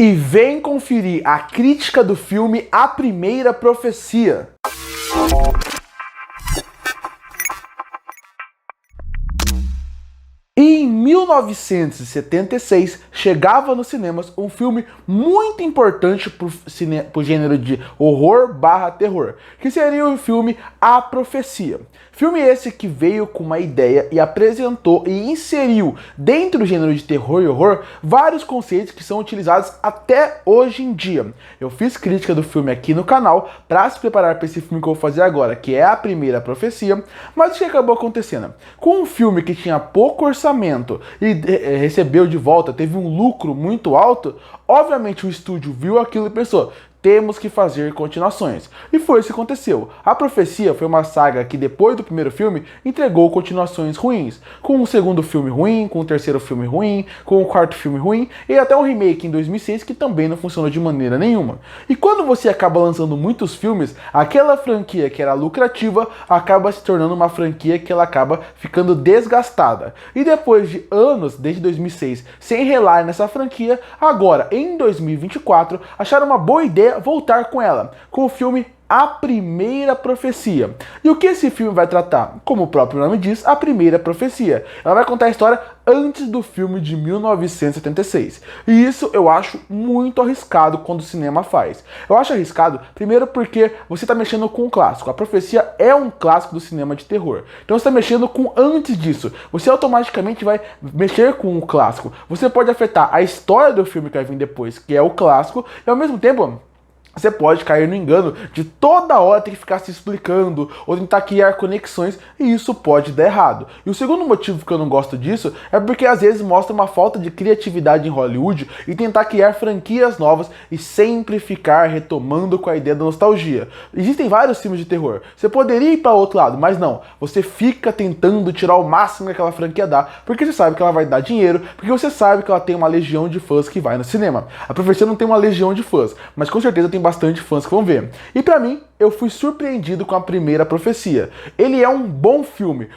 E vem conferir a crítica do filme A Primeira Profecia. E em 1976 chegava nos cinemas um filme muito importante para o gênero de horror/terror, que seria o filme A Profecia. Filme esse que veio com uma ideia e apresentou e inseriu dentro do gênero de terror e horror vários conceitos que são utilizados até hoje em dia. Eu fiz crítica do filme aqui no canal para se preparar para esse filme que eu vou fazer agora, que é A Primeira Profecia, mas o que acabou acontecendo? Com um filme que tinha pouco orçamento e recebeu de volta, teve um lucro muito alto, obviamente o estúdio viu aquilo e pensou: temos que fazer continuações. E foi isso que aconteceu. A Profecia foi uma saga que depois do primeiro filme entregou continuações ruins. Com o segundo filme ruim, com o terceiro filme ruim, com o quarto filme ruim e até um remake em 2006 que também não funcionou de maneira nenhuma. E quando você acaba lançando muitos filmes, aquela franquia que era lucrativa acaba se tornando uma franquia que ela acaba ficando desgastada. E depois de anos, desde 2006, sem relar nessa franquia, agora em 2024 acharam uma boa ideia voltar com ela, com o filme A Primeira Profecia. E o que esse filme vai tratar? Como o próprio nome diz, A Primeira Profecia. Ela vai contar a história antes do filme de 1976. E isso eu acho muito arriscado quando o cinema faz. Eu acho arriscado, primeiro porque você está mexendo com um clássico. A Profecia é um clássico do cinema de terror. Então você está mexendo com antes disso. Você automaticamente vai mexer com o clássico. Você pode afetar a história do filme que vai vir depois, que é o clássico, e ao mesmo tempo você pode cair no engano de toda hora ter que ficar se explicando ou tentar criar conexões, e isso pode dar errado. E o segundo motivo que eu não gosto disso é porque às vezes mostra uma falta de criatividade em Hollywood e tentar criar franquias novas e sempre ficar retomando com a ideia da nostalgia. Existem vários filmes de terror. Você poderia ir para outro lado, mas não. Você fica tentando tirar o máximo que aquela franquia dá, porque você sabe que ela vai dar dinheiro, porque você sabe que ela tem uma legião de fãs que vai no cinema. A Profecia não tem uma legião de fãs, mas com certeza tem bastante fãs que vão ver. E pra mim, eu fui surpreendido com A Primeira Profecia. Ele é um bom filme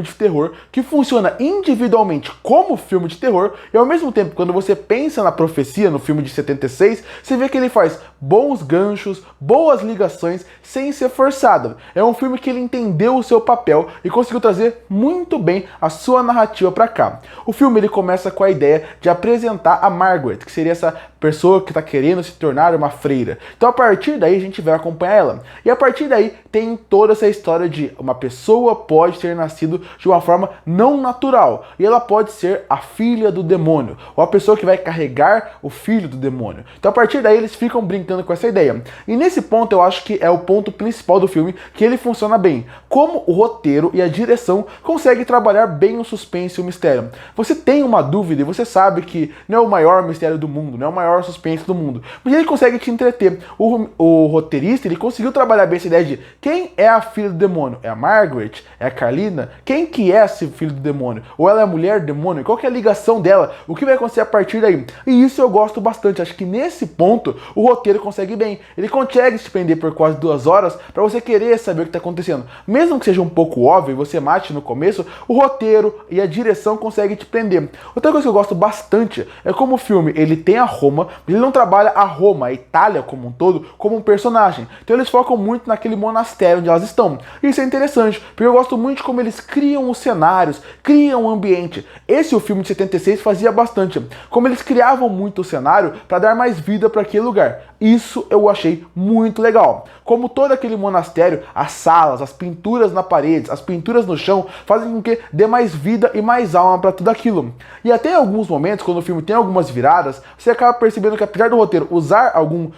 de terror que funciona individualmente como filme de terror e ao mesmo tempo, quando você pensa na Profecia, no filme de 76, você vê que ele faz bons ganchos, boas ligações, sem ser forçado. É um filme que ele entendeu o seu papel e conseguiu trazer muito bem a sua narrativa pra cá. O filme ele começa com a ideia de apresentar a Margaret, que seria essa pessoa que está querendo se tornar uma freira. Então a partir daí a gente vai acompanhar ela. E a partir daí tem toda essa história de uma pessoa pode ter nascido de uma forma não natural. E ela pode ser a filha do demônio, ou a pessoa que vai carregar o filho do demônio. Então a partir daí eles ficam brincando com essa ideia. E nesse ponto eu acho que é o ponto principal do filme, que ele funciona bem. Como o roteiro e a direção conseguem trabalhar bem o suspense e o mistério. Você tem uma dúvida e você sabe que não é o maior mistério do mundo, não é o maior suspense do mundo, mas ele consegue te entreter. O roteirista ele conseguiu trabalhar bem essa ideia de quem é a filha do demônio? É a Margaret? É a Carlina? Quem que é esse filho do demônio? Ou ela é a mulher do demônio? Qual que é a ligação dela? O que vai acontecer a partir daí? E isso eu gosto bastante. Acho que nesse ponto o roteiro consegue bem. Ele consegue te prender por quase 2 horas para você querer saber o que está acontecendo. Mesmo que seja um pouco óbvio e você mate no começo, o roteiro e a direção conseguem te prender. Outra coisa que eu gosto bastante é como o filme ele tem a Roma, mas ele não trabalha a Roma, a Itália como um todo, como um personagem. Então eles focam muito naquele monastério onde elas estão. Isso é interessante, porque eu gosto muito de como eles criam os cenários, criam o ambiente. Esse o filme de 76 fazia bastante. Como eles criavam muito o cenário para dar mais vida para aquele lugar. Isso eu achei muito legal. Como todo aquele monastério, as salas, as pinturas na parede, as pinturas no chão fazem com que dê mais vida e mais alma para tudo aquilo. E até em alguns momentos, quando o filme tem algumas viradas, você acaba percebendo que apesar do roteiro usar algumas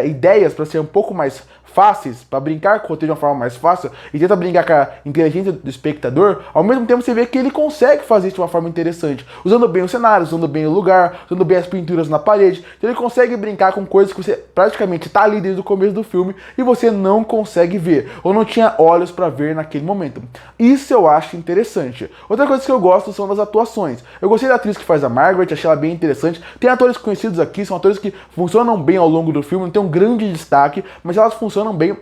ideias para ser um pouco mais fáceis, para brincar com o roteiro de uma forma mais fácil e tenta brincar com a inteligência do espectador, ao mesmo tempo você vê que ele consegue fazer isso de uma forma interessante, usando bem os cenários, usando bem o lugar, usando bem as pinturas na parede. Então ele consegue brincar com coisas que você praticamente está ali desde o começo do filme e você não consegue ver, ou não tinha olhos para ver naquele momento. Isso eu acho interessante. Outra coisa que eu gosto são das atuações. Eu gostei da atriz que faz a Margaret, achei ela bem interessante. Tem atores conhecidos aqui, são atores que funcionam bem ao longo do filme, não tem um grande destaque, mas elas funcionam bem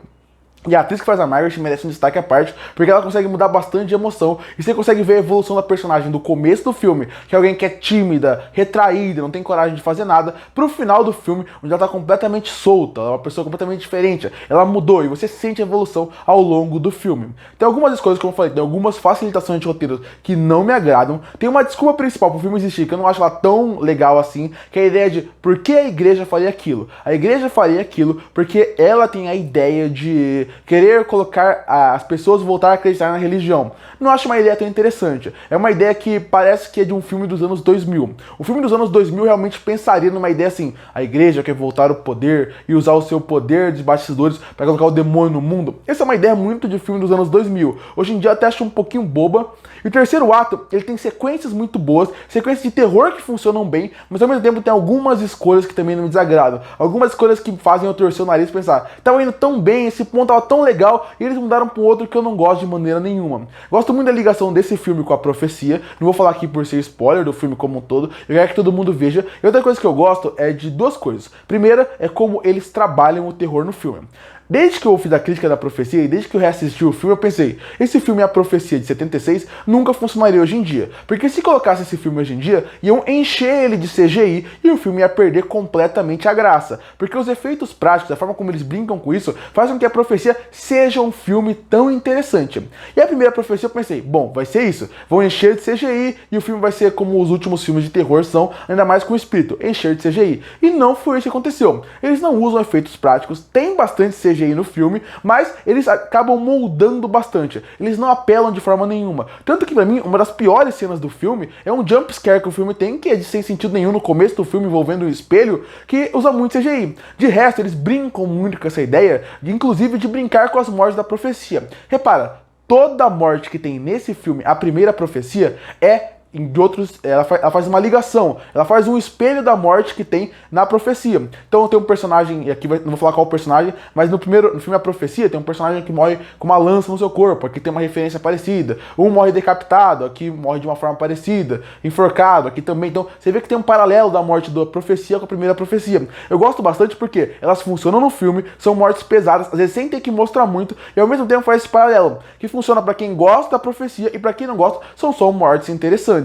E a atriz que faz a Margaret merece um destaque à parte, porque ela consegue mudar bastante de emoção, e você consegue ver a evolução da personagem do começo do filme, que é alguém que é tímida, retraída, não tem coragem de fazer nada, pro final do filme, onde ela tá completamente solta, ela é uma pessoa completamente diferente, ela mudou, e você sente a evolução ao longo do filme. Tem algumas coisas, como eu falei, tem algumas facilitações de roteiro que não me agradam, tem uma desculpa principal pro filme existir, que eu não acho ela tão legal assim, que é a ideia de por que a igreja faria aquilo. A igreja faria aquilo porque ela tem a ideia de querer colocar as pessoas voltar a acreditar na religião. Não acho uma ideia tão interessante. É uma ideia que parece que é de um filme dos anos 2000. O filme dos anos 2000 realmente pensaria numa ideia assim, a igreja quer voltar ao poder e usar o seu poder de bastidores para colocar o demônio no mundo. Essa é uma ideia muito de filme dos anos 2000. Hoje em dia eu até acho um pouquinho boba. E o terceiro ato, ele tem sequências muito boas, sequências de terror que funcionam bem, mas ao mesmo tempo tem algumas escolhas que também não me desagradam. Algumas escolhas que fazem eu torcer o nariz e pensar, tava indo tão bem, esse ponto tava tão legal, e eles mudaram para um outro que eu não gosto de maneira nenhuma. Gosto muito da ligação desse filme com a profecia, não vou falar aqui por ser spoiler do filme como um todo, eu quero que todo mundo veja. E outra coisa que eu gosto é de duas coisas. Primeira é como eles trabalham o terror no filme. Desde que eu fiz a crítica da profecia e desde que eu reassisti o filme, eu pensei, esse filme A Profecia de 76 nunca funcionaria hoje em dia. Porque se colocasse esse filme hoje em dia, iam encher ele de CGI e o filme ia perder completamente a graça. Porque os efeitos práticos, a forma como eles brincam com isso, faz com que A Profecia seja um filme tão interessante. E a primeira profecia eu pensei, bom, vai ser isso. Vão encher de CGI e o filme vai ser como os últimos filmes de terror são, ainda mais com o espírito, encher de CGI. E não foi isso que aconteceu. Eles não usam efeitos práticos, tem bastante CGI no filme, mas eles acabam moldando bastante. Eles não apelam de forma nenhuma. Tanto que pra mim, uma das piores cenas do filme é um jump scare que o filme tem, que é de sem sentido nenhum no começo do filme, envolvendo um espelho, que usa muito CGI. De resto, eles brincam muito com essa ideia, inclusive de brincar com as mortes da profecia. Repara, toda morte que tem nesse filme, a primeira profecia, é de outros, ela faz uma ligação, ela faz um espelho da morte que tem na profecia. Então tem um personagem, e aqui não vou falar qual personagem, mas no filme A Profecia tem um personagem que morre com uma lança no seu corpo, aqui tem uma referência parecida. Um morre decapitado, aqui morre de uma forma parecida, enforcado, aqui também. Então você vê que tem um paralelo da morte da profecia com a primeira profecia. Eu gosto bastante porque elas funcionam no filme, são mortes pesadas, às vezes sem ter que mostrar muito, e ao mesmo tempo faz esse paralelo, que funciona para quem gosta da profecia e para quem não gosta, são só mortes interessantes.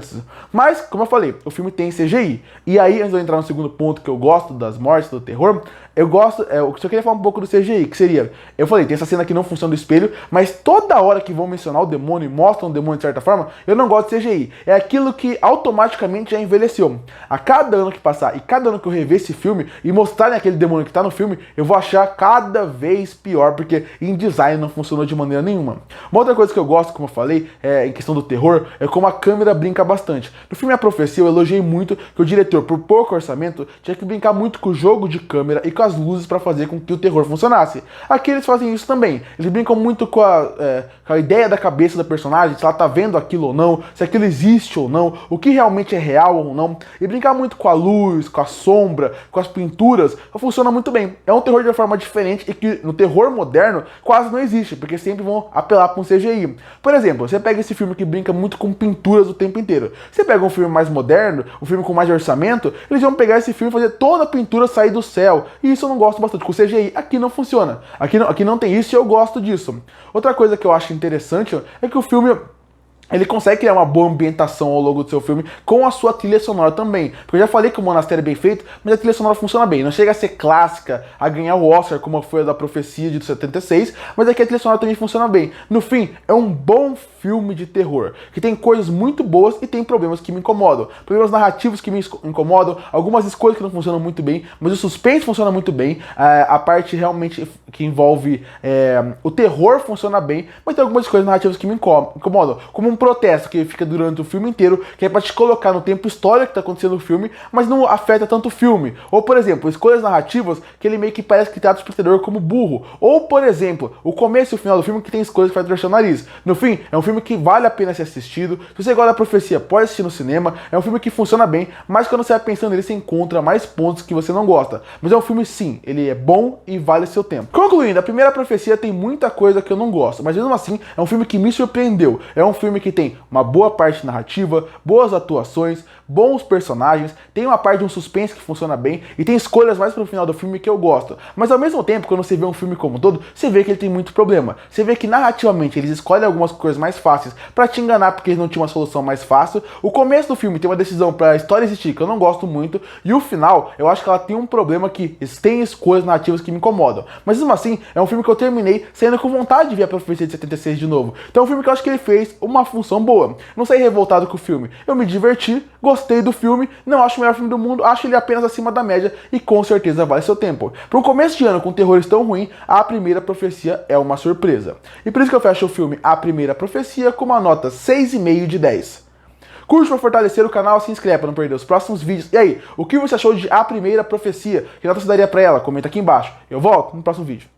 Mas, como eu falei, o filme tem CGI. E aí, antes de eu entrar no segundo ponto que eu gosto das mortes, do terror, eu gosto, eu só queria falar um pouco do CGI, que seria, eu falei, tem essa cena que não funciona do espelho, mas toda hora que vão mencionar o demônio e mostram o demônio de certa forma, eu não gosto de CGI. É aquilo que automaticamente já envelheceu. A cada ano que passar e cada ano que eu rever esse filme e mostrarem aquele demônio que tá no filme, eu vou achar cada vez pior, porque em design não funcionou de maneira nenhuma. Uma outra coisa que eu gosto, como eu falei, em questão do terror, é como a câmera brinca bastante. No filme A Profecia, eu elogiei muito que o diretor, por pouco orçamento, tinha que brincar muito com o jogo de câmera e com as luzes para fazer com que o terror funcionasse. Aqui eles fazem isso também. Eles brincam muito com a ideia da cabeça da personagem, se ela tá vendo aquilo ou não, se aquilo existe ou não, o que realmente é real ou não. E brincar muito com a luz, com a sombra, com as pinturas, funciona muito bem. É um terror de uma forma diferente e que no terror moderno quase não existe, porque sempre vão apelar para um CGI. Por exemplo, você pega esse filme que brinca muito com pinturas o tempo inteiro. Você pega um filme mais moderno, um filme com mais orçamento, eles vão pegar esse filme e fazer toda a pintura sair do céu. E isso eu não gosto bastante. Com CGI, aqui não funciona. Aqui não tem isso e eu gosto disso. Outra coisa que eu acho interessante é que o filme ele consegue criar uma boa ambientação ao longo do seu filme com a sua trilha sonora também. Porque eu já falei que o Monastério é bem feito, mas a trilha sonora funciona bem. Não chega a ser clássica, a ganhar o Oscar como foi a da Profecia de 76, mas aqui a trilha sonora também funciona bem. No fim, é um bom filme de terror, que tem coisas muito boas e tem problemas que me incomodam. Problemas narrativos que me incomodam, algumas escolhas que não funcionam muito bem, mas o suspense funciona muito bem, a parte realmente que envolve o terror funciona bem, mas tem algumas coisas narrativas que me incomodam, como um protesto que fica durante o filme inteiro, que é pra te colocar no tempo histórico que tá acontecendo no filme, mas não afeta tanto o filme. Ou, por exemplo, escolhas narrativas que ele meio que parece que trata o espectador como burro. Ou, por exemplo, o começo e o final do filme que tem escolhas que faz torcer o nariz. No fim, é um filme que vale a pena ser assistido. Se você gosta da Profecia, pode assistir no cinema. É um filme que funciona bem, mas quando você vai pensando nele, você encontra mais pontos que você não gosta. Mas é um filme, sim, ele é bom e vale seu tempo. Concluindo, a primeira Profecia tem muita coisa que eu não gosto, mas mesmo assim, é um filme que me surpreendeu. É um filme que que tem uma boa parte narrativa, boas atuações, bons personagens, tem uma parte de um suspense que funciona bem e tem escolhas mais pro final do filme que eu gosto. Mas ao mesmo tempo, quando você vê um filme como um todo, você vê que ele tem muito problema. Você vê que narrativamente eles escolhem algumas coisas mais fáceis pra te enganar porque eles não tinham uma solução mais fácil. O começo do filme tem uma decisão pra história existir que eu não gosto muito e o final, eu acho que ela tem um problema que tem escolhas narrativas que me incomodam. Mas mesmo assim, é um filme que eu terminei saindo com vontade de ver a Profecia de 76 de novo. Então é um filme que eu acho que ele fez uma função boa. Não saí revoltado com o filme. Eu me diverti, gostei do filme, não acho o melhor filme do mundo, acho ele apenas acima da média e com certeza vale seu tempo. Para um começo de ano com terrores tão ruim, A Primeira Profecia é uma surpresa. E por isso que eu fecho o filme A Primeira Profecia com uma nota 6,5 de 10. Curte para fortalecer o canal, se inscreve para não perder os próximos vídeos. E aí, o que você achou de A Primeira Profecia? Que nota você daria para ela? Comenta aqui embaixo. Eu volto no próximo vídeo.